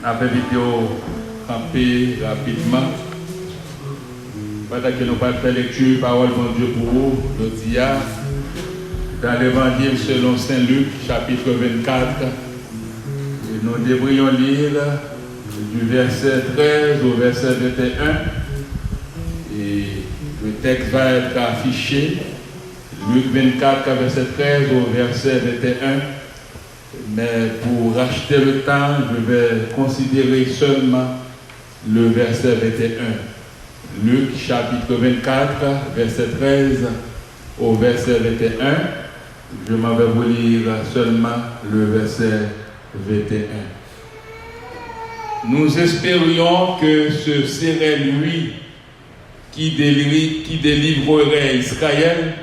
Après vidéo, camper rapidement. Pendant que nous pas faire lecture, parole de Dieu pour vous, nous dit dans l'évangile selon Saint Luc, chapitre 24, et nous devrions lire du verset 13 au verset 21. Et le texte va être affiché, Luc 24, verset 13 au verset 21. Mais pour racheter le temps, je vais considérer seulement le verset 21. Luc chapitre 24, verset 13 au verset 21. Je m'en vais vous lire seulement le verset 21. Nous espérions que ce serait lui qui délivrerait Israël,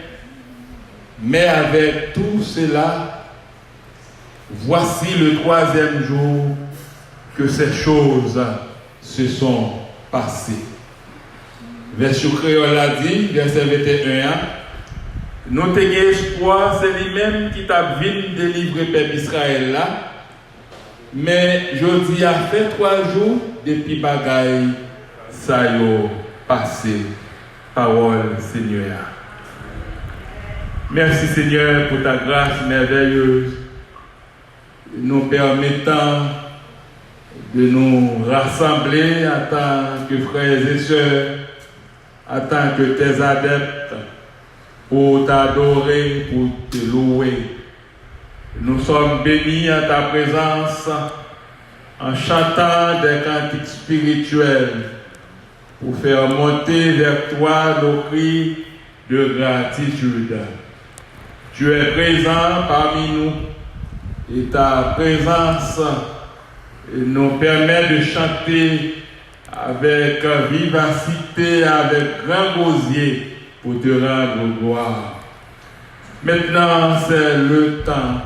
mais avec tout cela, voici le troisième jour que ces choses se sont passées. Verset créole a dit, verset 21, nous avons espoir, c'est lui-même qui t'a vu délivrer le peuple Israël là, mais je dis, a fait 3 jours depuis bagaille, ça y est passé. Parole Seigneur. Merci Seigneur pour ta grâce merveilleuse, nous permettant de nous rassembler en tant que frères et sœurs, en tant que tes adeptes, pour t'adorer, pour te louer. Nous sommes bénis en ta présence, en chantant des cantiques spirituels, pour faire monter vers toi nos cris de gratitude. Tu es présent parmi nous, et ta présence nous permet de chanter avec vivacité, avec grand gosier pour te rendre gloire. Maintenant, c'est le temps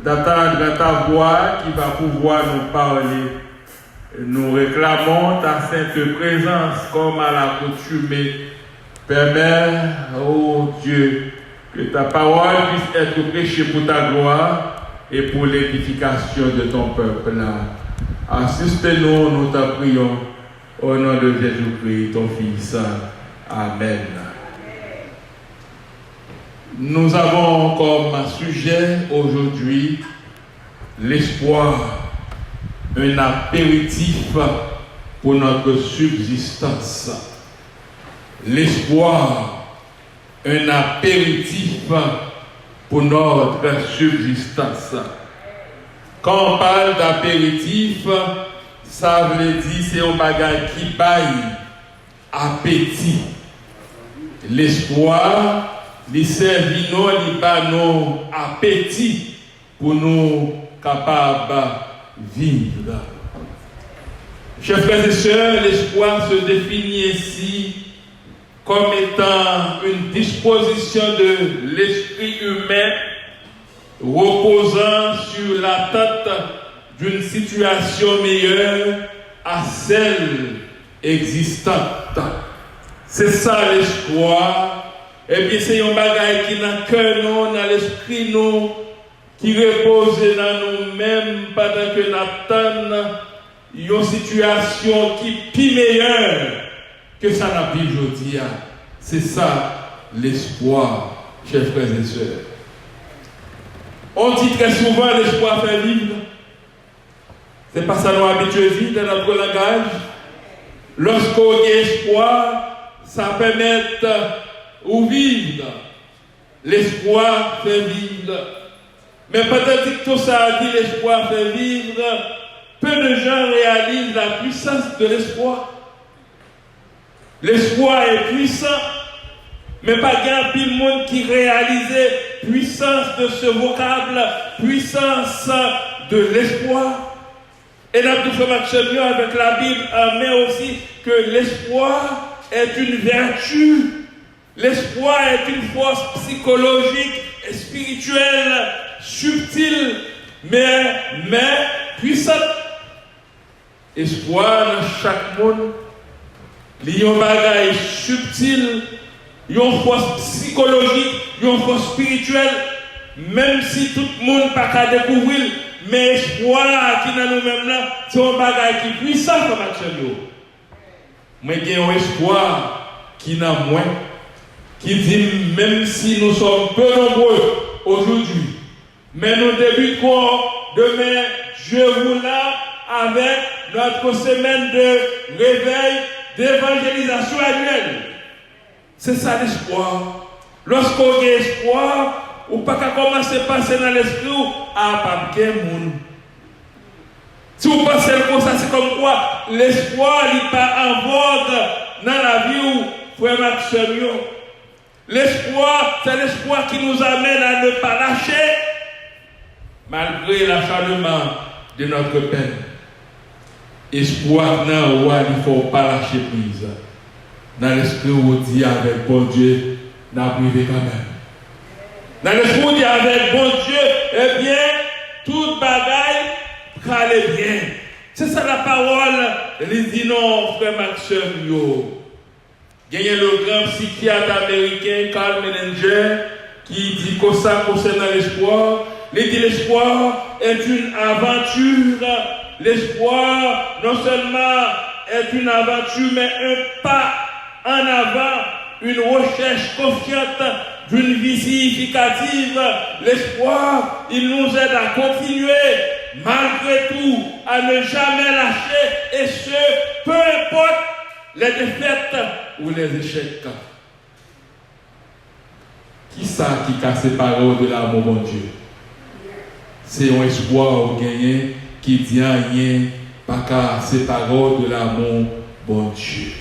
d'attendre ta voix qui va pouvoir nous parler. Nous réclamons ta sainte présence comme à l'accoutumée. Permets, ô Dieu, que ta parole puisse être prêchée pour ta gloire et pour l'édification de ton peuple. Assiste-nous, nous t'en prions, au nom de Jésus-Christ, ton Fils. Amen. Nous avons comme sujet aujourd'hui l'espoir, un apéritif pour notre subsistance. L'espoir, un apéritif pour notre subsistance. Quand on parle d'apéritif, ça veut dire c'est un bagage qui baille appétit. L'espoir, il servit nous, il bat nos appétit pour nous capables de vivre. Chers frères et sœurs, l'espoir se définit ainsi comme étant une disposition de l'esprit humain reposant sur l'attente d'une situation meilleure à celle existante. C'est ça l'espoir. Et bien c'est un bagage qui n'a que nous, dans l'esprit nous, qui repose dans nous-mêmes pendant que nous attendons une situation qui est plus meilleure que ça n'a pu aujourd'hui. C'est ça l'espoir, chers frères et sœurs. On dit très souvent l'espoir fait vivre. C'est pas ça nous habitués dans notre langage. Lorsqu'on a espoir, ça permet de vivre. L'espoir fait vivre. Mais peut-être que tout ça a dit l'espoir fait vivre. Peu de gens réalisent la puissance de l'espoir. L'espoir est puissant, mais pas grand pile monde qui réalise puissance de ce vocable, puissance de l'espoir. Et là, nous faisons marcher avec la Bible, mais aussi que l'espoir est une vertu. L'espoir est une force psychologique et spirituelle, subtile, mais puissante. Espoir dans chaque monde. Il y a un bagage subtil, il y a une force psychologique, il y a une force spirituelle, même si tout le monde n'a pas qu'à découvrir, Mais espoir qui dans nous-mêmes là, c'est un bagage qui puissant comme action. Moi j'ai un espoir qui n'a moins, qui dit même si nous sommes peu nombreux aujourd'hui, mais nous débutons demain, je vous là avec notre semaine de réveil, d'évangélisation annuelle. C'est ça l'espoir. Lorsqu'on a espoir, ou pas qu'à commencer à passer dans l'esprit, à pas bien monde. Si vous pensez comme ça, c'est comme quoi l'espoir n'est pas en vogue dans la vie où frère Maxime. L'espoir, c'est l'espoir qui nous amène à ne pas lâcher malgré l'acharnement de notre peine. Espoir, non, il ne faut pas lâcher prise. Dans l'esprit où on dit avec bon Dieu, n'a privé quand même. Dans l'esprit où on dit avec bon Dieu, eh bien, toute bagaille aller bien. C'est ça la parole. Il dit non, frère Maxime, yo. Il y a le grand psychiatre américain Carl Menninger qui dit que ça concernant l'espoir. Il dit l'espoir est une aventure. L'espoir non seulement est une aventure, mais un pas en avant, une recherche confiante d'une vie significative. L'espoir, il nous aide à continuer, malgré tout, à ne jamais lâcher, et ce, peu importe les défaites ou les échecs. Qui ça qui casse les paroles de l'amour, mon Dieu? C'est un espoir gagné qui dit rien, pas qu'à ces paroles de l'amour, bon Dieu.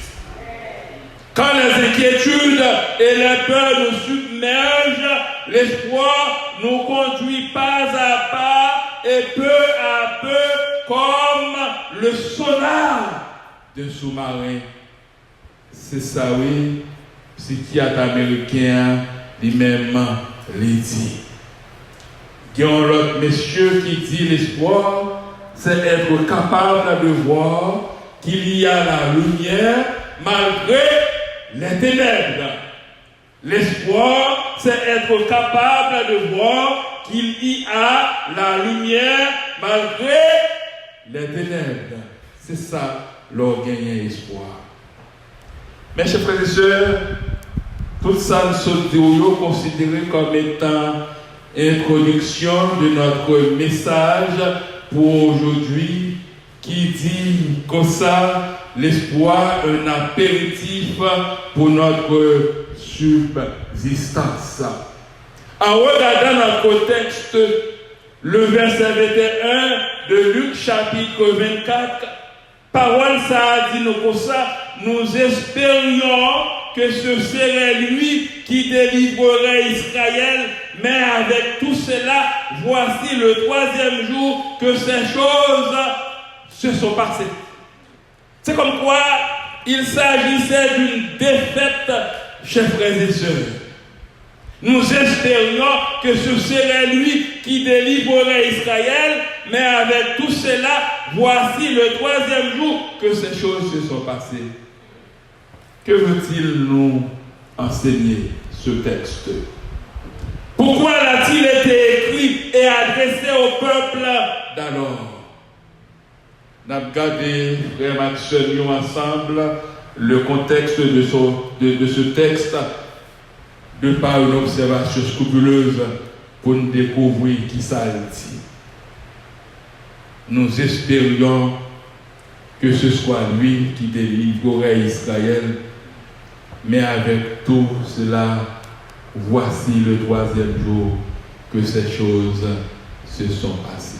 Quand les inquiétudes et les peurs nous submergent, l'espoir nous conduit pas à pas et peu à peu comme le sonar d'un sous-marin. C'est ça, oui, psychiatre américain lui-même l'a dit. Il y a un autre monsieur qui dit l'espoir, c'est être capable de voir qu'il y a la lumière malgré les ténèbres. L'espoir, c'est être capable de voir qu'il y a la lumière malgré les ténèbres. C'est ça, leur gagner espoir. Mes chers frères et sœurs, tout ça nous sommes considérés comme étant introduction de notre message pour aujourd'hui qui dit comme ça, l'espoir, un apéritif pour notre subsistance. En regardant notre texte, le verset 21 de Luc chapitre 24, parole ça a dit nous comme ça, nous espérions que ce serait lui qui délivrerait Israël, mais avec tout cela, voici le troisième jour que ces choses se sont passées. C'est comme quoi il s'agissait d'une défaite, chers frères et sœurs. Nous espérions que ce serait lui qui délivrerait Israël, mais avec tout cela, voici le troisième jour que ces choses se sont passées. Que veut-il nous enseigner, ce texte? Pourquoi l'a-t-il été écrit et adressé au peuple d'alors? Nous avons regardé, frère Maxime, ensemble, le contexte de ce texte, de par une observation scrupuleuse, pour nous découvrir qui ça dit. Nous espérions que ce soit lui qui délivrerait Israël, mais avec tout cela, voici le troisième jour que ces choses se sont passées.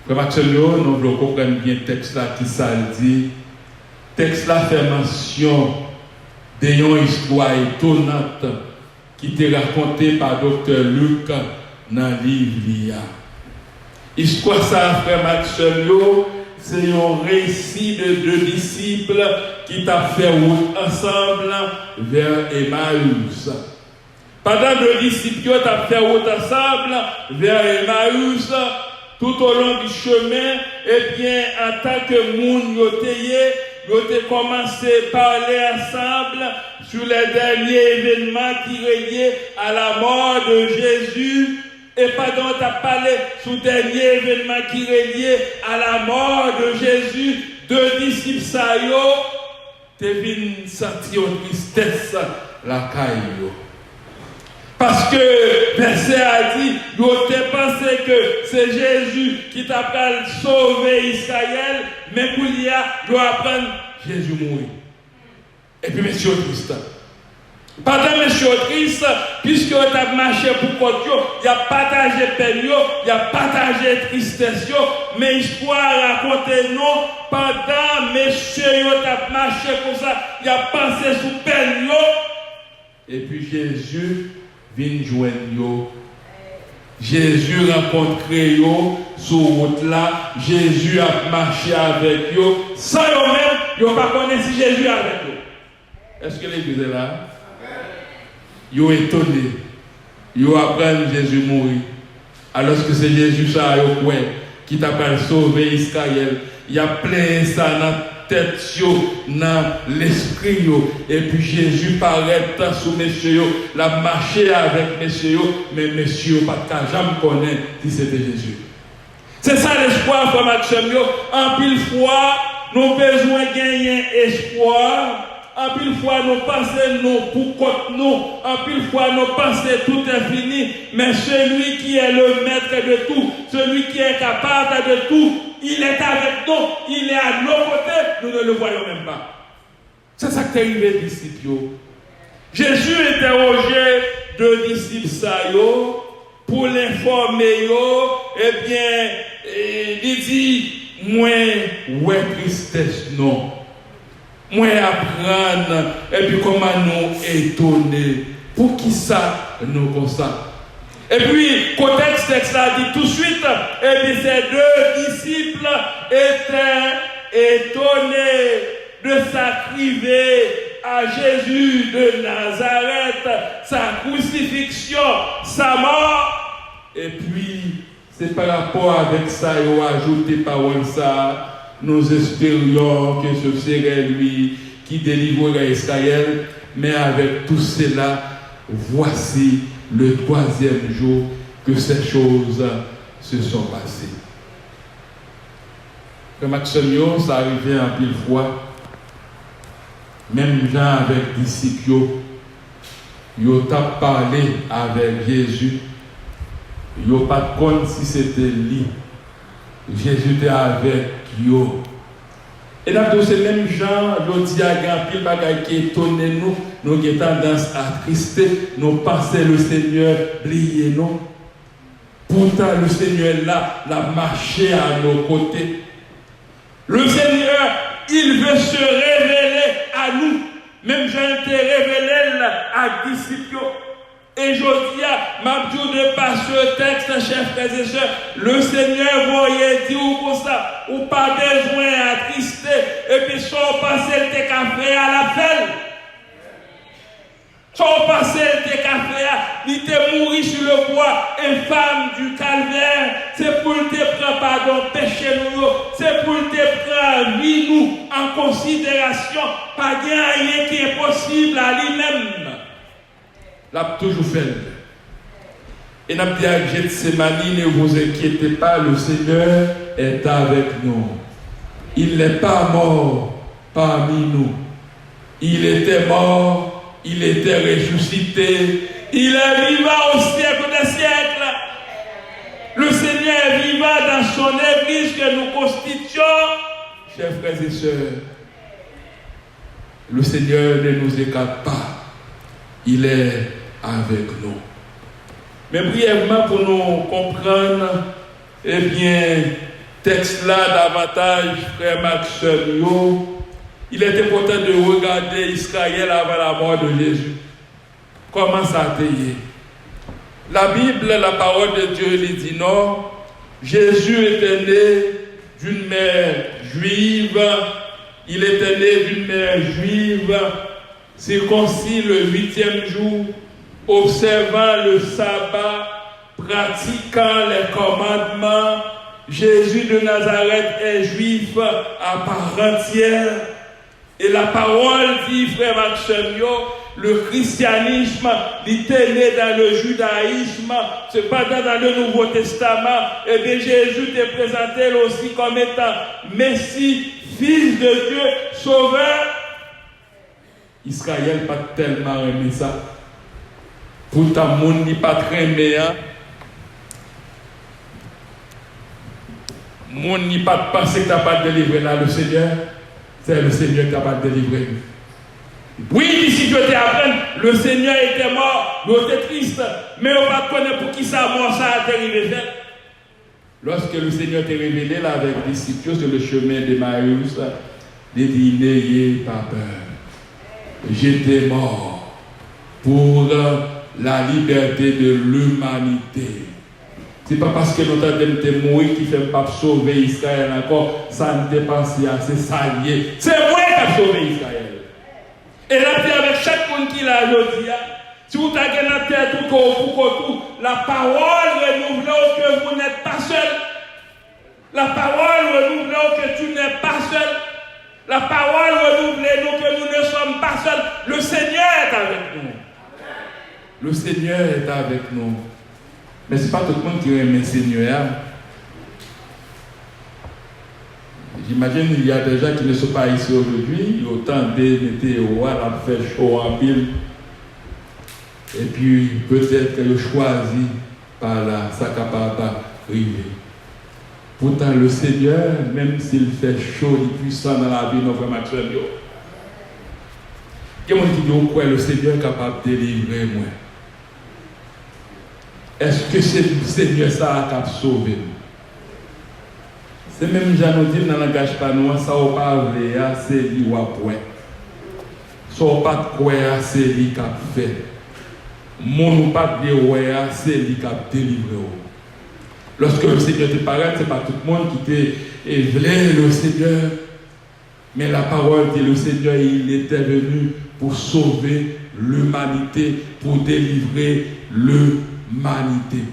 Frère Maxime, nous voulons comprendre bien le texte là qui ça dit. Le texte là fait mention d'une histoire étonnante qui était racontée par Dr. Luc dans le livre. Histoire ça, frère Maxime, c'est un récit de deux disciples qui t'a fait route ensemble vers Emmaüs. Pendant deux disciples t'a fait route ensemble vers Emmaüs, tout au long du chemin, eh bien, en tant que monde ils ont commencé à parler ensemble sur les derniers événements qui reliaient à la mort de Jésus. Et pendant tu as parlé sous le dernier événement qui est lié à la mort de Jésus, deux disciples ça yo, tu viens sentir une tristesse la caille. Parce que verset a dit, vous avez pensé que c'est Jésus qui t'a sauvé Israël, mais pour y a, vous apprendre Jésus mourir. Et puis monsieur Christ. Pendant monsieur Christ, puisque vous avez marché pour côté, il a partagé peine, il a partagé tristesse, mais histoire raconte non, pendant monsieur a marché comme ça, il a pensé sous peine, et puis Jésus vient joindre. Jésus rencontre yo sur route là, Jésus a marché avec yo, sans eux même, yo pas connaît si Jésus est avec eux. Est-ce que l'église est là? Yo étonné, yo apprennent Jésus mourir. Alors que c'est Jésus ça yo qui t'a sauvé Israël. Il y a plein ça dans tête dans l'esprit et puis Jésus paraît sous messieurs la marché avec messieurs mais messieurs pas jamais connaît si c'était Jésus. C'est ça l'espoir frère Maxime. En pile fois nous besoin gagner espoir. En pile fois nous pensons nous pour contre nous. En pile fois nous pensons tout est fini. Mais celui qui est le maître de tout, celui qui est capable de tout, il est avec nous, il est à nos côtés, nous ne le voyons même pas. C'est ça qui est arrivé aux disciples. Jésus interrogeait deux disciples pour l'informer. Eh bien, il dit, moi, ouais, tristesse, non. Moi, apprendre, et puis comment nous étonner. Pour qui ça, nous comme ça? Et puis, contexte là dit tout de suite, et puis ces deux disciples étaient étonnés de s'arriver à Jésus de Nazareth, sa crucifixion, sa mort. Et puis, c'est par rapport avec ça, ils ont ajouté parole ça, nous espérions que ce serait lui qui délivrerait Israël, mais avec tout cela, voici le troisième jour que ces choses se sont passées. Comme Maximio, ça arrivait en pile fois, même gens avec disciples, ils ont parlé avec Jésus, ils n'ont pas compte si c'était lui. Jésus était avec eux. Et là, tous ces mêmes gens, ils dit à Gampil, bagaille qui étonne nous, nous avons tendance à trister, nous pensons le Seigneur briller, non? Pourtant, le Seigneur là, l'a marché à nos côtés. Le Seigneur, il veut se révéler à nous. Même j'ai été révélé à disciples. Et je dis à ma de par ce texte, chers frères et sœurs, le Seigneur voyait dire comme ça, ou pas besoin d'attrister, et puis sans passer le café à la pelle. Sans passer le café, il te mourir sur le bois, infâme du calvaire, c'est pour te prendre pardon, péché nous, c'est pour te prendre vie nous en considération, pas rien qui est possible à lui-même. L'a toujours fait. Et n'a dit à Gethsémani, ne vous inquiétez pas, le Seigneur est avec nous. Il n'est pas mort parmi nous. Il était mort, il était ressuscité, il est vivant au siècle des siècles. Le Seigneur est vivant dans son église que nous constituons. Chers frères et sœurs, le Seigneur ne nous écarte pas. Il est avec nous. Mais brièvement pour nous comprendre, eh bien, texte là davantage, frère Maxime, il est important de regarder Israël avant la mort de Jésus. Comment ça a été? La Bible, la parole de Dieu, il dit non. Jésus était né d'une mère juive. Il était né d'une mère juive, circoncis le 8e jour, observant le sabbat, pratiquant les commandements. Jésus de Nazareth est juif à part entière. Et la parole dit, frère Maxime, le christianisme, il était né dans le judaïsme, cependant dans le Nouveau Testament, et bien Jésus te présenté aussi comme étant Messie, Fils de Dieu, Sauveur. Israël n'a pas tellement aimé ça. Pourtant, le monde n'est pas très meilleur. Le monde n'est pas pensé que tu n'as pas délivré là le Seigneur. C'est le Seigneur qui n'a pas délivré. Oui, si tu étais à peine, le Seigneur était mort, nous étions tristes, mais on ne va pas connaître pour qui ça mort, ça a arrivé. Lorsque le Seigneur t'est révélé là avec les disciples sur le chemin d'Emmaüs, il dit, n'ayez pas peur. J'étais mort pour la liberté de l'humanité. Ce n'est pas parce que notre Dame mourir qui ne fait pas sauver Israël encore, ça ne dépense pas, c'est ça lié. C'est moi qui ai sauvé Israël. Et là, avec chaque monde qui l'a dit, si vous avez la tête tout, la parole renouvelée que vous n'êtes pas seul. La parole renouvelée que tu n'es pas seul. La parole renouvelée que nous ne sommes pas seuls. Le Seigneur est avec nous. Le Seigneur est avec nous. Mais ce n'est pas tout le monde qui aime le Seigneur. J'imagine qu'il y a des gens qui ne sont pas ici aujourd'hui. Autant des météos, la fait chaud en pile. Et puis peut-être qu'ils choisi par là, ça capable d'arriver. Pourtant le Seigneur, même s'il fait chaud, il est puissant dans la vie de nos frères Maxwell. Il y a des gens qui disent quoi le Seigneur est capable de délivrer moi. Est-ce que c'est le Seigneur ça qui a sauvé? C'est même Jean nous dit dans le langage panois, ça n'a pas vrai, c'est lui ou point. Ça n'a pas de quoi, c'est lui qui a fait. Mon ou pas de ouais, c'est lui qui a délivré. Lorsque le Seigneur te paraît, ce n'est pas tout le monde qui te voulait le Seigneur. Mais la parole dit le Seigneur, il était venu pour sauver l'humanité, pour délivrer l'humanité.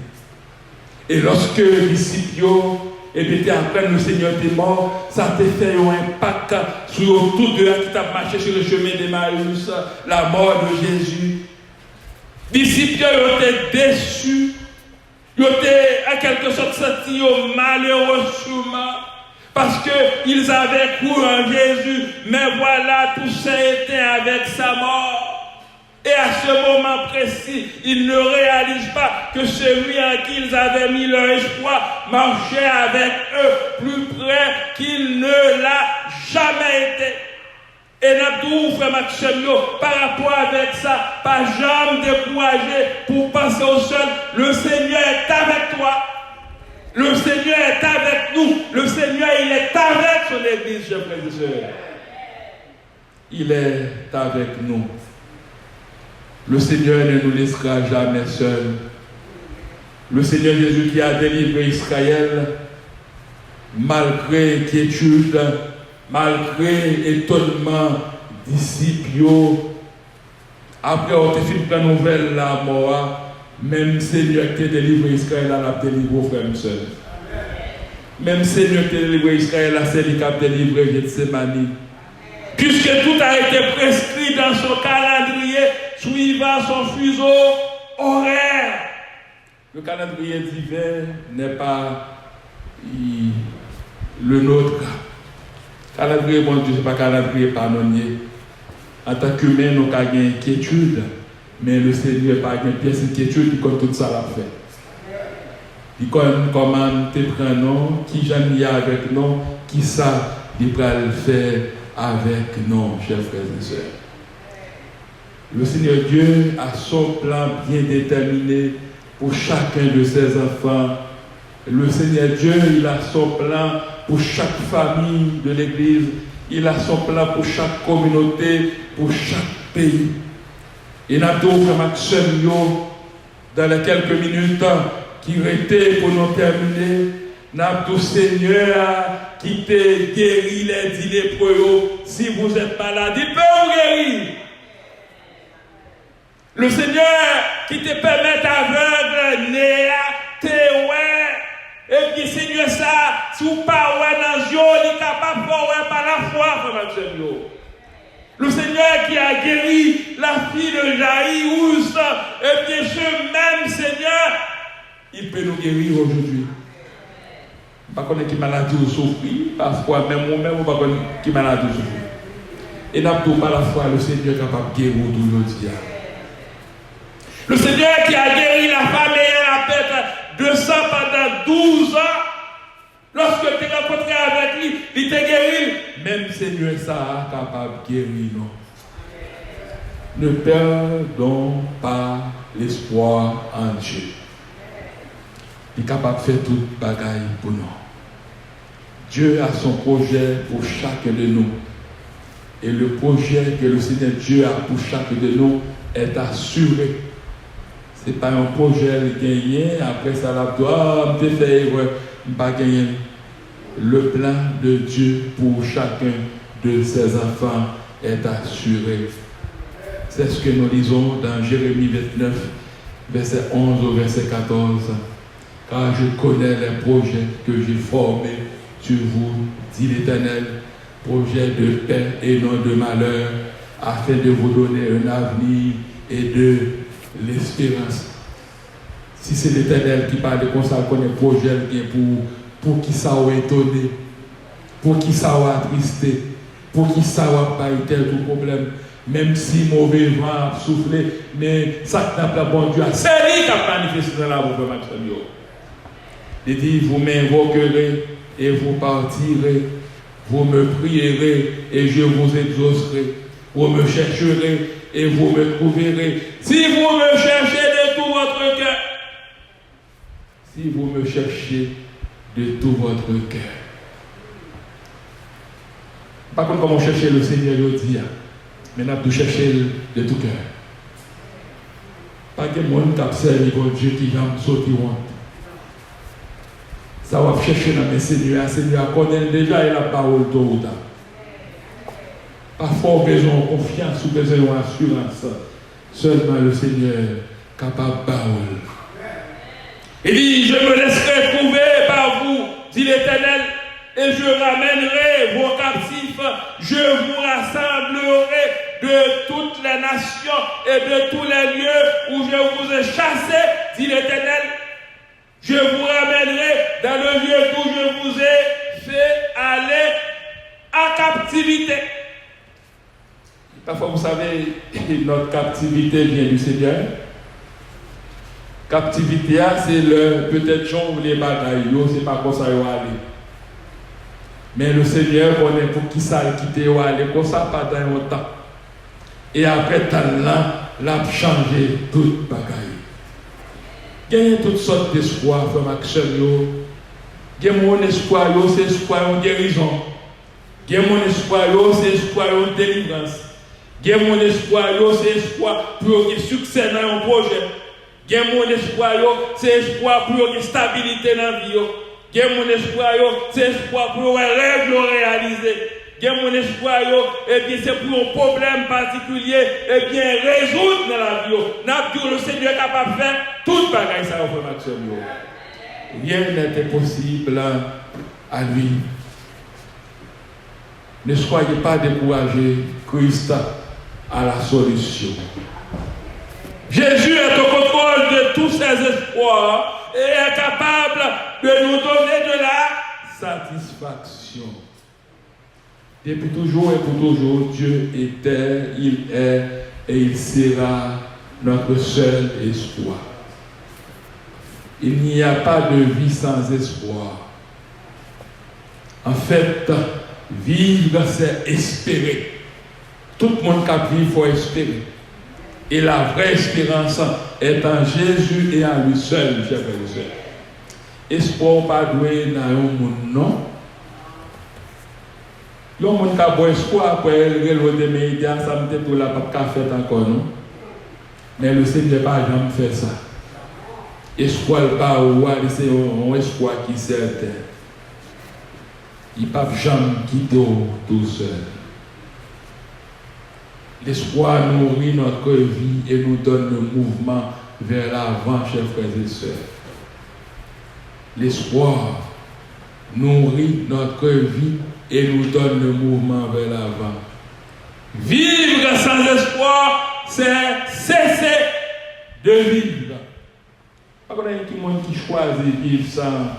Et lorsque les disciples étaient après le Seigneur était mort, ça t'a fait un impact sur tout de là qui t'a marché sur le chemin d'Emmaüs, la mort de Jésus. Les disciples étaient déçus, ils étaient en quelque sorte sentis malheureux parce qu'ils avaient cru en Jésus, mais voilà, tout ça était avec sa mort. Et à ce moment précis, ils ne réalisent pas que celui en qui ils avaient mis leur espoir marchait avec eux plus près qu'il ne l'a jamais été. Et nous, frère Maxime, par rapport avec ça, pas jamais découragé pour penser au seul. Le Seigneur est avec toi. Le Seigneur est avec nous. Le Seigneur, il est avec son Église, chers frères et sœurs. Il est avec nous. Le Seigneur ne nous laissera jamais seuls. Le Seigneur Jésus qui a délivré Israël, malgré inquiétude, malgré étonnement, disciples, après on te fait une nouvelle la mort, même Seigneur qui a délivré Israël, a délivré frère et sœurs. Même Seigneur qui a délivré Israël, c'est lui qui a délivré Gethsemane. Puisque tout a été prescrit dans son calendrier, suivant son fuseau horaire. Le calendrier divin n'est pas le nôtre. Calendrier, bon Dieu, ce n'est pas calendrier pardonnier. En tant qu'humain, nous avons une inquiétude, mais le Seigneur n'a pas une pièce d'inquiétude qui compte tout ça l'a fait. Il connaît comment te prenons, qui j'en ai avec nous, qui ça, il va le faire avec nous, chers frères et sœurs. Le Seigneur Dieu a son plan bien déterminé pour chacun de ses enfants. Le Seigneur Dieu, il a son plan pour chaque famille de l'Église. Il a son plan pour chaque communauté, pour chaque pays. Et nous avons Maxime dans les quelques minutes qui restaient pour nous terminer. Nous avons Seigneur qui t'a guéri les dix lépreux. Si vous êtes malade, il peut vous guérir. Le Seigneur qui te permet aveugle, néa, et puis Seigneur ça, si vous ne parlez pas dans Dieu, il est capable de voir par la foi, frère Maxime. Le Seigneur qui a guéri la fille de Jaïrus, eh bien ce même Seigneur, il peut nous guérir aujourd'hui. Pas connaître qui maladie ou souffrir, parfois même ou pas connaître qui maladie ou souffrir. Et n'a pas la foi, le Seigneur est capable de guérir aujourd'hui. Le Seigneur qui a guéri la femme ayant la tête de sang pendant 12 ans, lorsque tu es rencontré avec lui, il t'a guéri. Même Seigneur, ça est capable de guérir. Non. Ne perdons pas l'espoir en Dieu. Il est capable de faire toute bagaille pour nous. Dieu a son projet pour chacun de nous. Et le projet que le Seigneur Dieu a pour chacun de nous est assuré. Ce n'est pas un projet gagné, après ça, la doit me faire pas gagner. Le plan de Dieu pour chacun de ses enfants est assuré. C'est ce que nous lisons dans Jérémie 29, verset 11 au verset 14. Car je connais les projets que j'ai formés sur vous, dit l'Éternel, projets de paix et non de malheur, afin de vous donner un avenir et de l'espérance. Si c'est l'Éternel qui parle comme ça, qu'on est projet pour qui ça va étonner, pour qui ça va attrister, pour qui ça va pas être tout problème, même si mauvais vent a soufflé, mais ça n'a pas bon Dieu, c'est lui qui a manifesté dans la voie de Maxime. Il dit, vous m'invoquerez et vous partirez, vous me prierez et je vous exaucerai, vous me chercherez et vous me trouverez. Si vous me cherchez de tout votre cœur, si vous me cherchez de tout votre cœur. Par contre, comment chercher le Seigneur, il dit, mais nous devons chercher de tout cœur. Pas que le monde qui observe Dieu qui vient sauter. Ça va chercher dans mes Seigneurs. Seigneur connaît déjà la parole de Dieu. Parfois, on a besoin de confiance, on a besoin d'assurance. Seulement le Seigneur est capable de parole. Il dit, je me laisserai trouver par vous, dit l'Éternel, et je ramènerai vos captifs, je vous rassemblerai de toutes les nations et de tous les lieux où je vous ai chassés, dit l'Éternel. Je vous ramènerai dans le lieu où je vous ai fait aller à captivité. Parfois, vous savez, notre captivité vient du Seigneur. Captivité, c'est le peut-être jour les bagailles, c'est pas comme ça aller. Mais le Seigneur connaît pour qui ça quitter ou aller, comme ça pas dans un temps. Et après, là, l'a changé toute bagaille. Il y a toutes sortes d'espoir, frère Maxime. Il y a mon espoir, c'est espoir en guérison. Il y a mon espoir, c'est espoir en délivrance. Il y a mon espoir, c'est espoir pour le succès dans un projet. Il y a mon espoir, c'est espoir pour la stabilité dans la vie. Il y a mon espoir, c'est espoir pour un rêve réalisé. Il y a mon espoir, et bien c'est pour un problème particulier, et bien résoudre dans la vie. N'a le Seigneur est capable de faire toute bagaille ça au Maxime. Rien n'est impossible à lui. Ne soyez pas découragés, Christ a la solution. Jésus est au contrôle de tous ses espoirs et est capable de nous donner de la satisfaction. Depuis toujours et pour toujours, Dieu était, il est et il sera notre seul espoir. Il n'y a pas de vie sans espoir. En fait, vivre, c'est espérer. Tout le monde qui vit, il faut espérer. Et la vraie espérance est en Jésus et en lui seul, chers frères et sœurs. Espoir pas doué dans un monde, non. Le monde qui a beau espoir après le vélo de médias, ça me dit tout là, pas de faire encore, non. Mais le Seigneur n'a pas jamais fait ça. Espoir pas ou c'est un espoir qui est certain. Il ne peut jamais quitter tout seul. L'espoir nourrit notre vie et nous donne le mouvement vers l'avant, chers frères et sœurs. L'espoir nourrit notre vie et nous donne le mouvement vers l'avant. Vivre sans espoir, c'est cesser de vivre. Pas qu'on a qui monde qui choisit vivre sans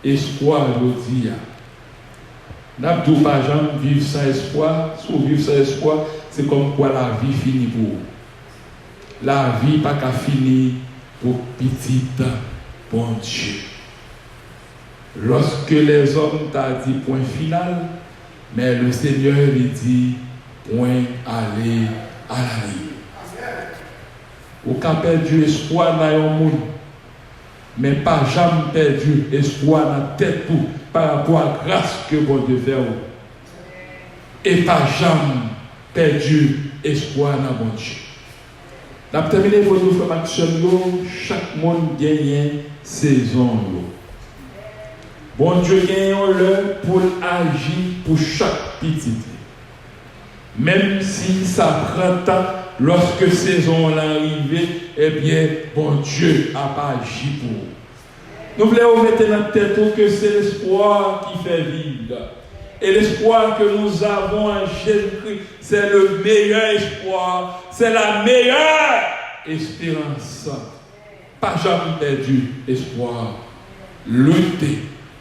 espoir aujourd'hui. N'a pas jamais vivre sans espoir. Si vous vivez sans espoir, c'est comme quoi la vie finit pour vous. La vie pas qu'à finir pour petit bon Dieu. Lorsque les hommes t'ont dit point final, mais le Seigneur lui dit point aller à la ligne. Ou qu'a perdu espoir dans le monde, mais pas jamais perdu espoir dans la tête tout par rapport à la grâce que bon Dieu fait. Et pas jamais perdu espoir dans bon Dieu. N'a terminé pour nous faire action, chaque monde gagne saison. Bon Dieu gagne l'heure pour agir pour chaque petit. Même si ça prend temps, lorsque saison l'arrivée, eh bien, bon Dieu a pas agi pour vous. Nous voulons mettre dans la tête que c'est l'espoir qui fait vivre. Et l'espoir que nous avons en Jésus-Christ, c'est le meilleur espoir, c'est la meilleure espérance. Pas jamais perdu espoir. Lutter.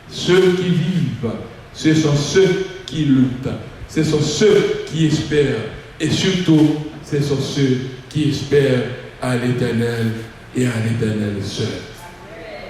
Ceux qui vivent, ce sont ceux qui luttent. Ce sont ceux qui espèrent. Et surtout, ce sont ceux qui espèrent à l'Éternel et à l'Éternel seul.